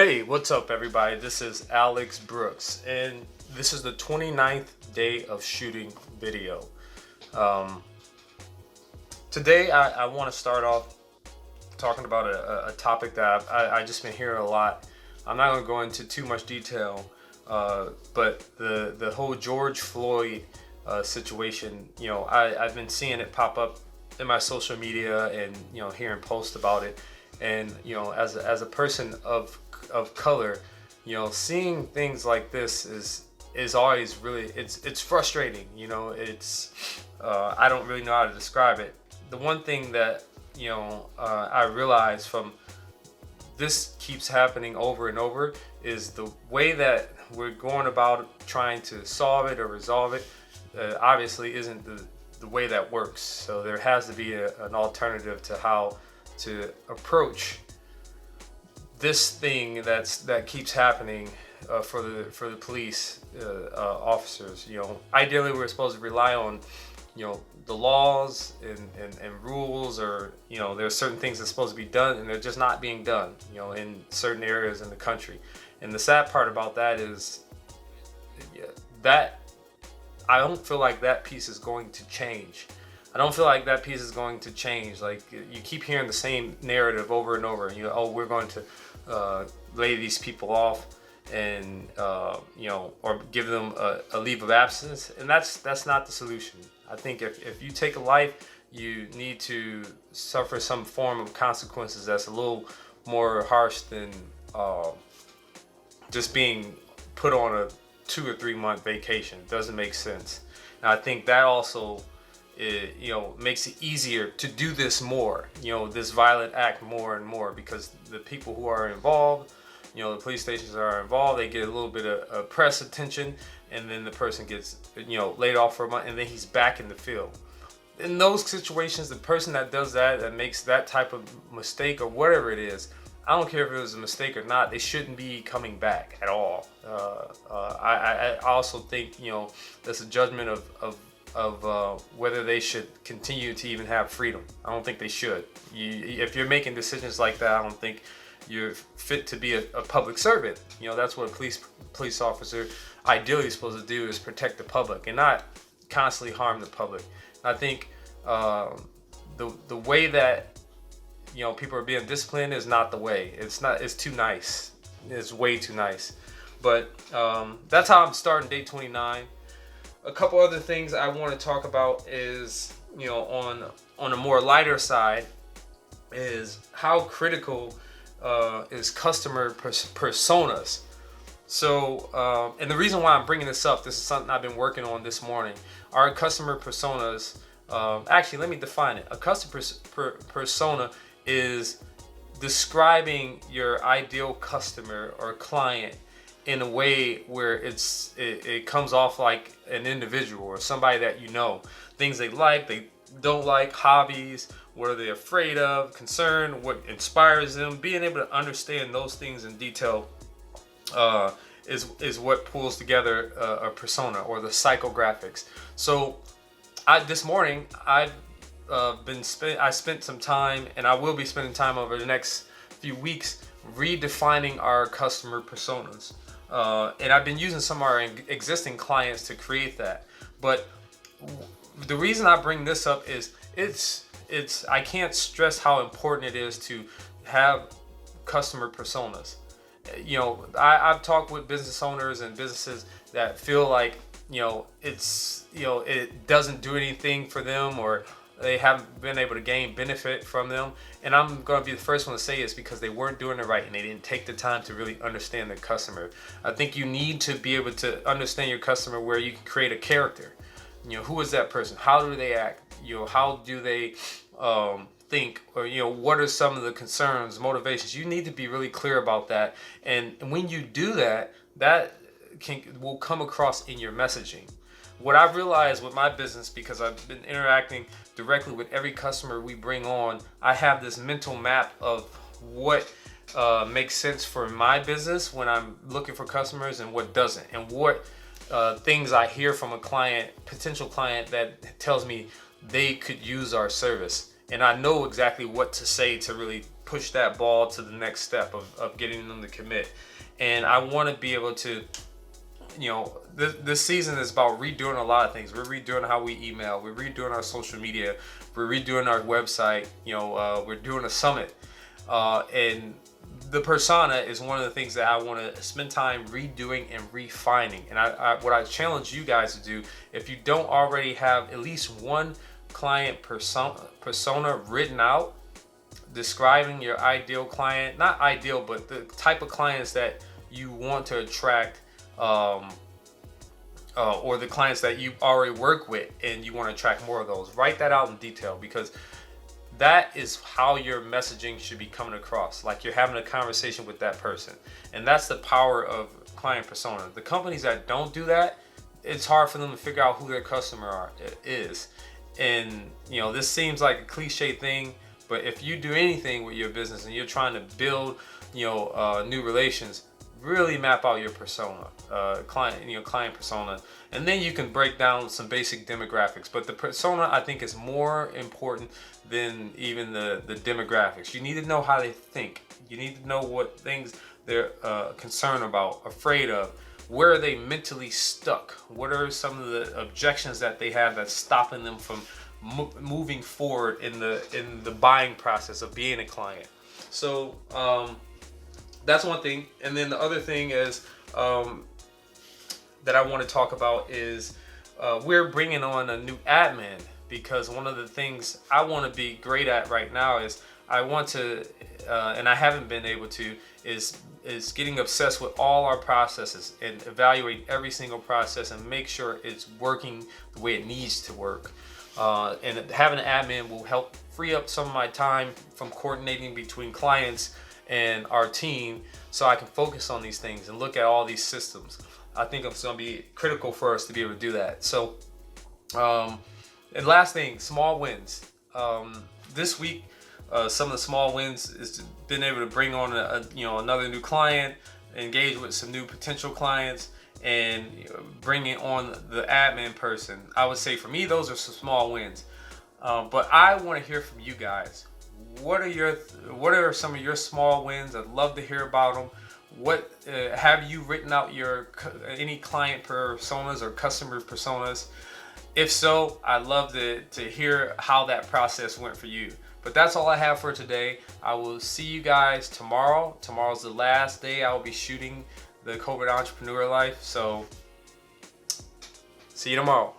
Hey, what's up, everybody? This is Alex Brooks, and this is the 29th day of shooting video. Today, I want to start off talking about a topic that I just been hearing a lot. I'm not going to go into too much detail, but the whole George Floyd situation, I've been seeing it pop up in my social media and, hearing posts about it. And, as a person of color, seeing things like this is always really, it's frustrating. I don't really know how to describe it. The one thing that I realize from this keeps happening over and over is the way that we're going about trying to solve it or resolve it obviously isn't the way that works. So there has to be an alternative to how to approach this thing that keeps happening for the police officers. Ideally we're supposed to rely on the laws and rules, or there's certain things that's supposed to be done and they're just not being done in certain areas in the country. And the sad part about that is that I don't feel like that piece is going to change. I don't feel like that piece is going to change. Like, you keep hearing the same narrative over and over. We're going to lay these people off and or give them a leave of absence, and that's not the solution. I think if you take a life, you need to suffer some form of consequences that's a little more harsh than just being put on a 2 or 3 month vacation. It doesn't make sense. And I think that also makes it easier to do this more, this violent act more and more, because the people who are involved, the police stations are involved, they get a little bit of press attention, and then the person gets, laid off for a month, and then he's back in the field. In those situations, the person that does that makes that type of mistake or whatever it is, I don't care if it was a mistake or not, they shouldn't be coming back at all. I also think, that's a judgment of whether they should continue to even have freedom. I don't think they should. If you're making decisions like that, I don't think you're fit to be a public servant. That's what a police officer ideally is supposed to do, is protect the public and not constantly harm the public. I think the way that people are being disciplined is not the way. It's too nice. It's way too nice. But that's how I'm starting day 29. A couple other things I want to talk about is, on a more lighter side, is how critical is customer personas. So, and the reason why I'm bringing this up, this is something I've been working on this morning. Our customer personas, actually, let me define it. A customer persona is describing your ideal customer or client in a way where it comes off like an individual or somebody that things they like, they don't like, hobbies, what are they afraid of, concern, what inspires them. Being able to understand those things in detail is what pulls together a persona, or the psychographics. So this morning I spent some time, and I will be spending time over the next few weeks redefining our customer personas. And I've been using some of our existing clients to create that. But the reason I bring this up is I can't stress how important it is to have customer personas. I've talked with business owners and businesses that feel like it doesn't do anything for them, or they haven't been able to gain benefit from them. And I'm going to be the first one to say it's because they weren't doing it right and they didn't take the time to really understand their customer. I think you need to be able to understand your customer where you can create a character. Who is that person? How do they act? How do they think? Or, what are some of the concerns, motivations? You need to be really clear about that. And when you do that, that will come across in your messaging. What I've realized with my business, because I've been interacting directly with every customer we bring on, I have this mental map of what makes sense for my business when I'm looking for customers and what doesn't, and what things I hear from a potential client that tells me they could use our service. And I know exactly what to say to really push that ball to the next step of getting them to commit. And I want to be able to, this season is about redoing a lot of things. We're redoing how we email. We're redoing our social media. We're redoing our website. We're doing a summit. And the persona is one of the things that I want to spend time redoing and refining. And what I challenge you guys to do, if you don't already have at least one client persona written out, describing your ideal client, not ideal, but the type of clients that you want to attract, or the clients that you already work with and you want to attract more of those. Write that out in detail, because that is how your messaging should be coming across, like you're having a conversation with that person. And that's the power of client persona. The companies that don't do that, it's hard for them to figure out who their customer is. And this seems like a cliche thing, but if you do anything with your business and you're trying to build new relations, really map out your persona, client persona, and then you can break down some basic demographics. But the persona, I think, is more important than even the demographics. You need to know how they think. You need to know what things they're concerned about, afraid of. Where are they mentally stuck? What are some of the objections that they have that's stopping them from moving forward in the buying process of being a client? So that's one thing. And then the other thing is that I want to talk about is we're bringing on a new admin, because one of the things I want to be great at right now is I want to, and I haven't been able to, is getting obsessed with all our processes and evaluate every single process and make sure it's working the way it needs to work. And having an admin will help free up some of my time from coordinating between clients and our team, so I can focus on these things and look at all these systems. I think it's going to be critical for us to be able to do that. So, and last thing, small wins. This week, some of the small wins is been able to bring on another new client, engage with some new potential clients, and bringing on the admin person. I would say for me, those are some small wins. But I want to hear from you guys. What are some of your small wins? I'd love to hear about them. What have you written out any client personas or customer personas? If so, I'd love to hear how that process went for you. But that's all I have for today. I will see you guys tomorrow. Tomorrow's the last day I will be shooting the COVID Entrepreneur Life. So see you tomorrow.